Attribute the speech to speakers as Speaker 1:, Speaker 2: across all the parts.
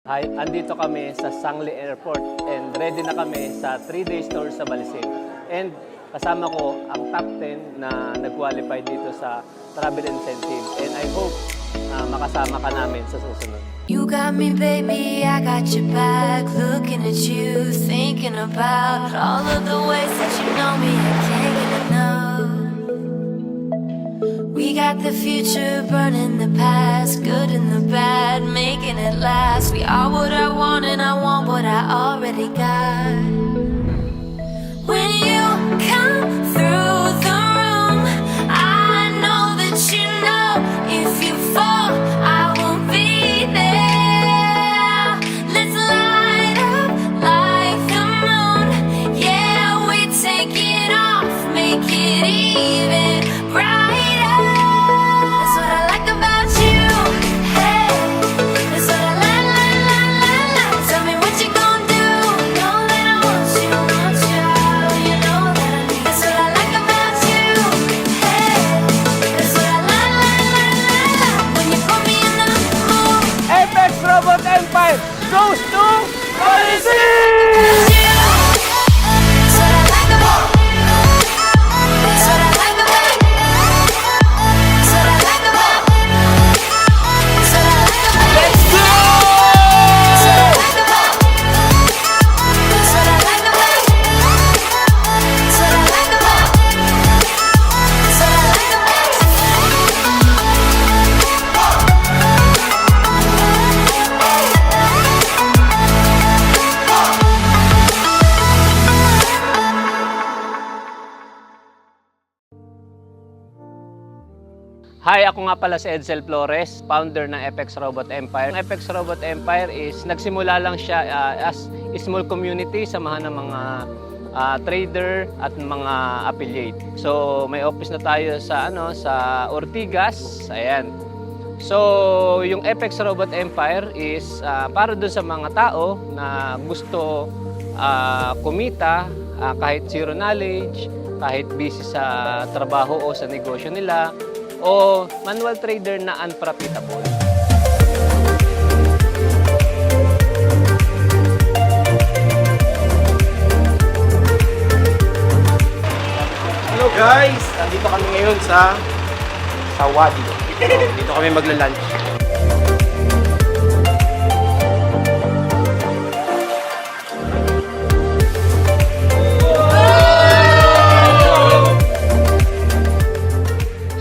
Speaker 1: Hi, andito kami sa Sangli Airport and ready na kami sa 3-day tour sa Balisin. And kasama ko ang top 10 na nag-qualify dito sa travel incentive. And I hope makasama ka namin sa susunod.
Speaker 2: You got me, baby, I got your back. Looking at you, thinking about all of the ways that you know me. I can't get enough. We got the future burning the past, good and the bad, making it last. We are what I want and I want what I already got. When you come through the room, I know that you know if you fall, I won't be there. Let's light up like the moon. Yeah, we take it off, make it even brighter. That's what I like about you. Hey, that's what I like. Tell me what you gonna do. Know that I want you, you know that I need. That's what I like about you. Hey, that's what I like. When you put me in the mood.
Speaker 1: Apex Robot Empire goes to Balisin!
Speaker 2: That's what I like about you. That's what I like about you. That's what I like about you. That's what I like about you.
Speaker 1: Let's go!
Speaker 2: That's what I like about you. That's what I like about you. That's what I like about you. That's what I like about you.
Speaker 1: Hi, ako nga pala si Edsel Flores, founder ng Apex Robot Empire. Ang Apex Robot Empire is nagsimula lang siya as small community, samahan ng mga trader at mga affiliate. So may office na tayo sa sa Ortigas. Ayan. So yung Apex Robot Empire is para dun sa mga tao na gusto kumita kahit zero knowledge, kahit busy sa trabaho o sa negosyo nila, o manual trader na unprofitable.
Speaker 3: Hello guys! Nandito kami ngayon sa Wadi. So, dito kami magla-lunch.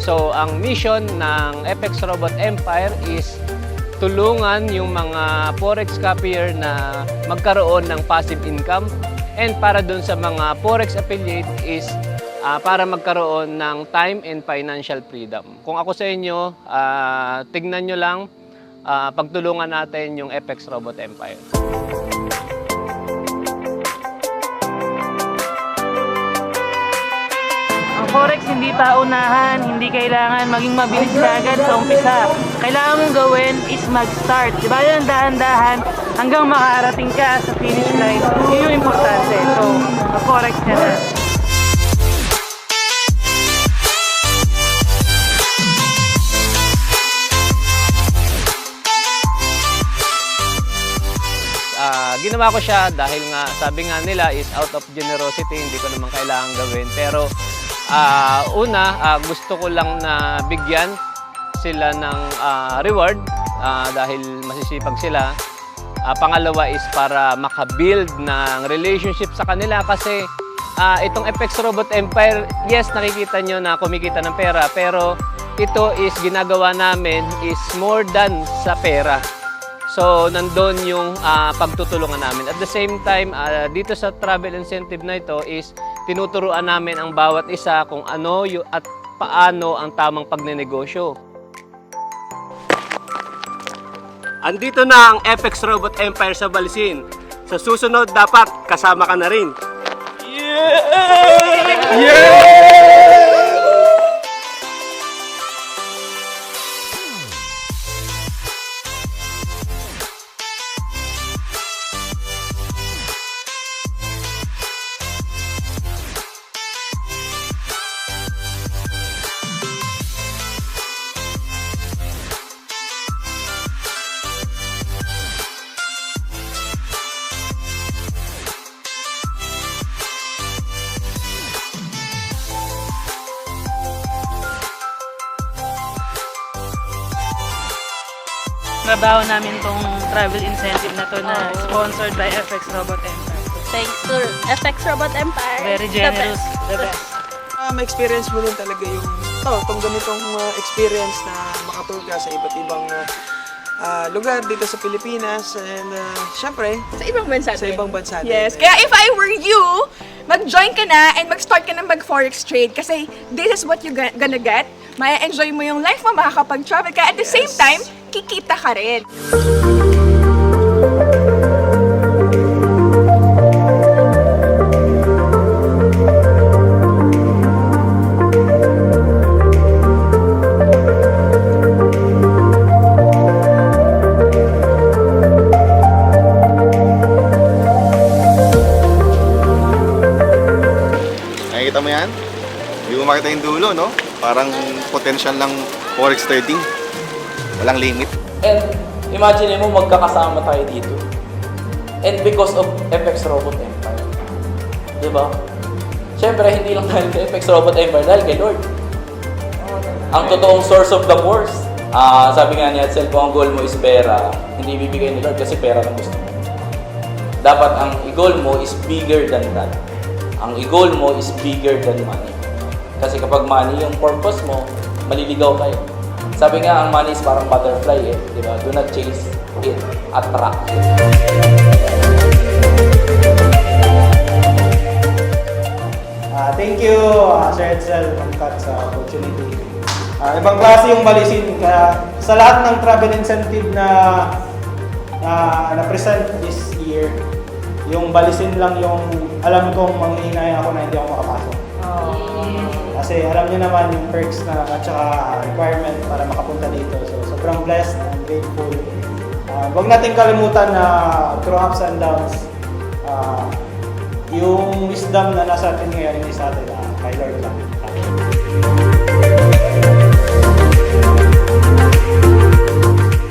Speaker 1: So, ang mission ng Apex Robot Empire is tulungan yung mga forex copier na magkaroon ng passive income, and para dun sa mga forex affiliate is para magkaroon ng time and financial freedom. Kung ako sa inyo, tignan nyo lang, pagtulungan natin yung Apex Robot Empire.
Speaker 4: Forex hindi paunahan, hindi kailangan maging mabilis agad sa umpisa. Kailangan mong gawin is mag-start. Diba yun, dahan-dahan hanggang makarating ka sa finish line. Yun yung importante. So, Forex ka na.
Speaker 1: Ginawa ko siya dahil nga, sabi nga nila is out of generosity, hindi ko naman kailangan gawin. Pero gusto ko lang na bigyan sila ng reward dahil masisipag sila. Pangalawa is para makabuild ng relationship sa kanila kasi itong Apex Robot Empire, yes, nakikita nyo na kumikita ng pera, pero ito is ginagawa namin is more than sa pera. So, nandun yung pagtutulungan namin. At the same time, dito sa travel incentive na ito is tinuturuan namin ang bawat isa kung ano at paano ang tamang pagnenegosyo.
Speaker 3: Andito na ang Apex Robot Empire sa Balisin. Sa susunod, dapat kasama ka na rin. Yeah! Yeah!
Speaker 4: trabaho namin tong travel incentive na to na sponsored by FX Robot Empire.
Speaker 5: Thanks to FX Robot Empire.
Speaker 4: Very generous. The best.
Speaker 3: Ma-experience mo din talaga yung itong ganitong experience na makatour ka sa iba't ibang lugar dito sa Pilipinas and syempre
Speaker 6: Sa ibang bansa
Speaker 3: sa
Speaker 6: din.
Speaker 3: ibang bansa din.
Speaker 6: Yes. Kaya if I were you, mag-join ka na and mag-start ka na mag-forex trade kasi this is what you're gonna get. Maya-enjoy mo yung life mo, makakapag-travel ka. At the same time, kikita ka rin.
Speaker 7: Nakikita mo yan? Hindi mo makita yung dulo, no? Parang potential ng forex trading. Walang limit.
Speaker 8: And imagine mo magkakasama tayo dito. And because of FX Robot Empire. Diba? Siyempre, hindi lang dahil kay FX Robot Empire, dahil kay Lord. Ang totoong source of the force. Sabi nga niya, kung ang goal mo is pera, hindi bibigay ni Lord kasi pera lang gusto mo. Dapat ang goal mo is bigger than that. Ang goal mo is bigger than money. Kasi kapag money yung purpose mo, maliligaw kayo. Sabi nga, ang money is parang butterfly eh. Diba? Do not chase it, attract it.
Speaker 9: Thank you, Sir Edsel, Mangkat, sa opportunity. Ibang klase yung balisin. Kaya sa lahat ng travel incentive na na-present this year, yung balisin lang yung alam kong manghihinay ako na hindi ako makapasok. Kasi alam niyo naman yung perks na at saka requirement para makapunta dito. So sobrang blessed and grateful. Huwag natin kalimutan na through ups and downs, yung wisdom na nasa atin ngayon hindi sa atin, kay Lord lang.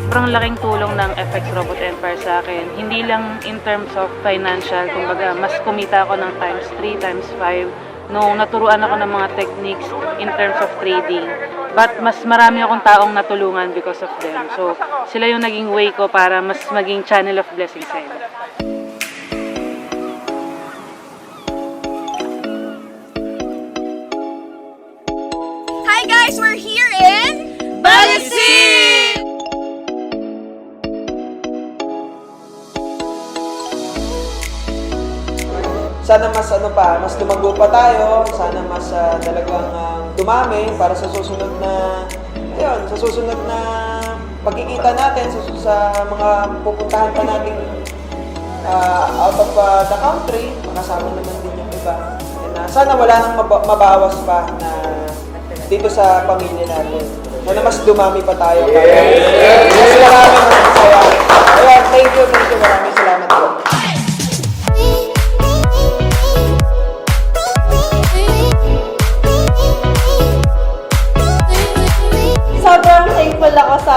Speaker 4: Sobrang laking tulong ng FX Robot Empire sa akin. Hindi lang in terms of financial, kumbaga mas kumita ako ng times 3, times 5 nung naturuan ako ng mga techniques in terms of trading. But mas marami akong taong natulungan because of them. So sila yung naging way ko para mas maging channel of blessing sa inyo.
Speaker 6: Hi guys, we're here in Balisin!
Speaker 3: Sana mas lumago pa tayo, sana mas talagang dumami para sa susunod na pagkikita natin sa mga pupuntahan pa natin out of the country, makasama naman din yung iba. And, sana wala nang mabawas pa na dito sa pamilya natin. Sana mas dumami pa tayo. Mas maraming masaya. Ayan, thank you, maraming salamat po.
Speaker 5: Sobrang thankful ako sa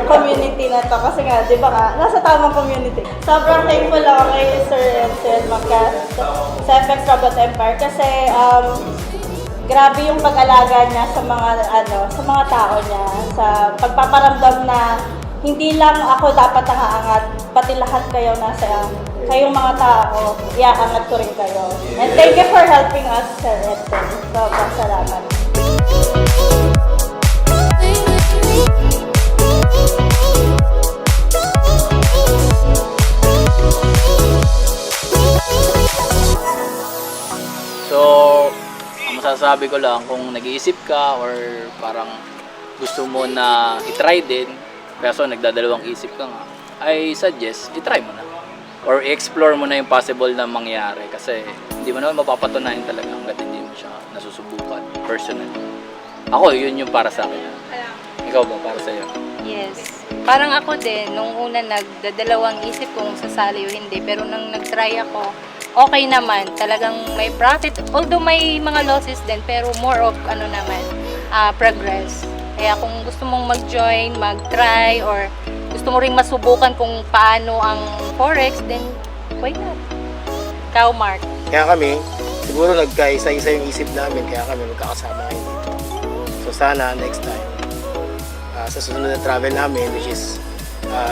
Speaker 5: community na to kasi nga, di ba nga, nasa tamang community. Sobrang thankful ako kay Sir Edsel Mangkat sa FX Robot Empire kasi grabe yung pag-alaga niya sa mga tao niya, sa pagpaparamdam na hindi lang ako dapat nangaangat, pati lahat kayo kayong mga tao, iaangat ko rin kayo. And thank you for helping us, Sir Edsel. Sobrang salamat.
Speaker 8: So, ang masasabi ko lang, kung nag-iisip ka or parang gusto mo na itry din, pero nagdadalawang isip ka nga, I suggest, itry mo na. Or i-explore mo na yung possible na mangyari kasi hindi mo naman mapapatunayan talaga hanggat hindi mo siya nasusubukan personally. Ako, yun yung para sa akin. Ikaw ba, para sa'yo?
Speaker 10: Yes. Parang ako din, nung una nagdadalawang isip kung sasali o hindi, pero nang nag-try ako, okay naman, talagang may profit. Although may mga losses din, pero more of progress. Kaya kung gusto mong mag-join, mag-try, or gusto mo ring masubukan kung paano ang forex, then why not? Ikaw, Mark?
Speaker 9: Kaya kami, siguro nagkaisa-isa yung isip namin, kaya kami magkakasama ngayon dito. So sana next time, sa susunod na travel namin, which is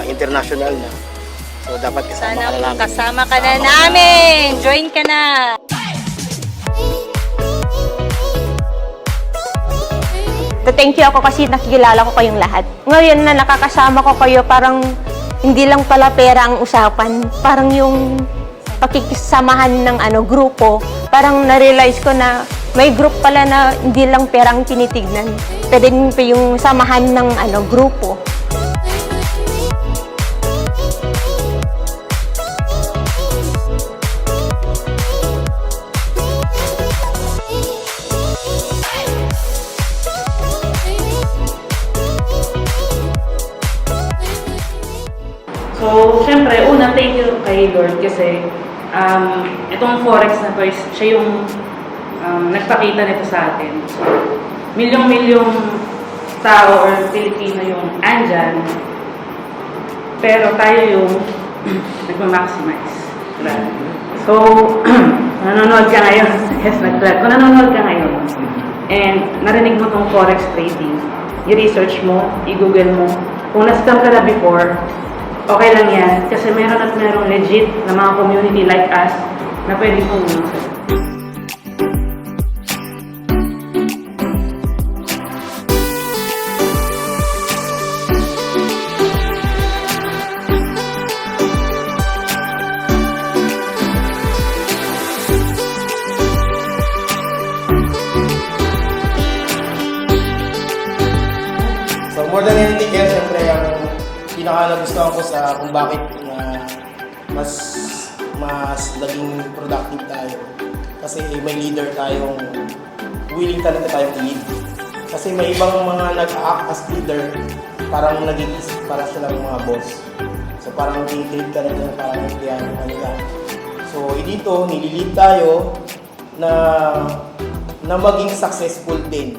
Speaker 11: international na. So dapat kasama
Speaker 10: Sana
Speaker 11: ka na namin.
Speaker 10: kasama ka na namin. Join ka na.
Speaker 12: Thank you ako kasi nakikilala ko kayong lahat. Ngayon na nakakasama ko kayo, parang hindi lang pala pera ang usapan. Parang yung pakikisamahan ng grupo, parang na-realize ko na may group pala na hindi lang pera ang tinitignan. Pwede din pa yung samahan ng grupo.
Speaker 4: So, syempre, una, thank you kay Lord kasi itong Forex na to, siya yung nagpakita nito sa atin. So, milyong-milyong tao or Pilipino yung andyan, pero tayo yung nagmamaximize. Diba? So, nanonood ka ngayon. Yes, nag-clap. Kung nanonood ka ngayon, and narinig mo tong Forex trading, i-research mo, i-google mo. Kung na-scam ka na before, okay lang yan. Kasi meron at merong legit na mga community like us na pwede tumulong sa'yo.
Speaker 11: So more than anything else, syempre ang pinaka-nagustuhan ko sa kung bakit na mas naging productive tayo. Kasi may leader tayong willing talaga tayong i-lead. Kasi may ibang mga nag-act as leader, parang naging para silang mga boss. So parang tinitreat ka na nila, parang empleyado ka nila. So dito, nililid tayo na maging successful din.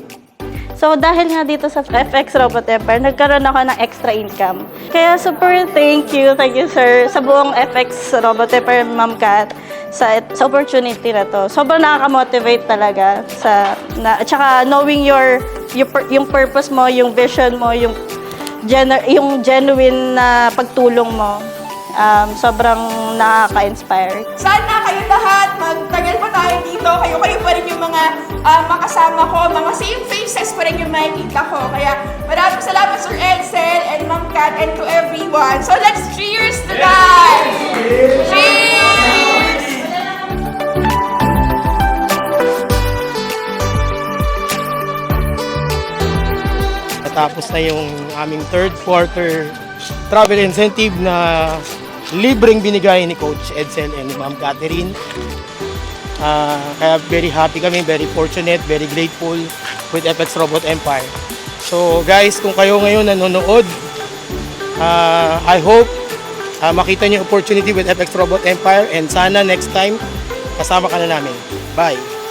Speaker 5: So dahil nga dito sa FX Robot Empire, nagkaroon ako ng extra income. Kaya super thank you sir sa buong FX Robot Empire, Ma'am Kat, sa opportunity na to. Sobrang nakaka-motivate talaga at saka knowing yung purpose mo, yung vision mo, yung genuine na pagtulong mo. Sobrang nakaka-inspire.
Speaker 6: Sana kayo lahat, magtagal pa tayo dito. Kayo pa rin yung mga makasama ko, mga same faces pa rin yung makikita ko. Kaya maraming salamat Sir Edsel and Ma'am Kat and to everyone. So let's cheers to that! Cheers!
Speaker 11: Natapos na yung aming third quarter travel incentive na libreng binigay ni Coach Edsel and Ma'am Catherine. Kaya very happy kami, very fortunate, very grateful with FX Robot Empire. So guys, kung kayo ngayon nanonood, I hope makita niyo opportunity with FX Robot Empire and sana next time kasama ka na namin. Bye!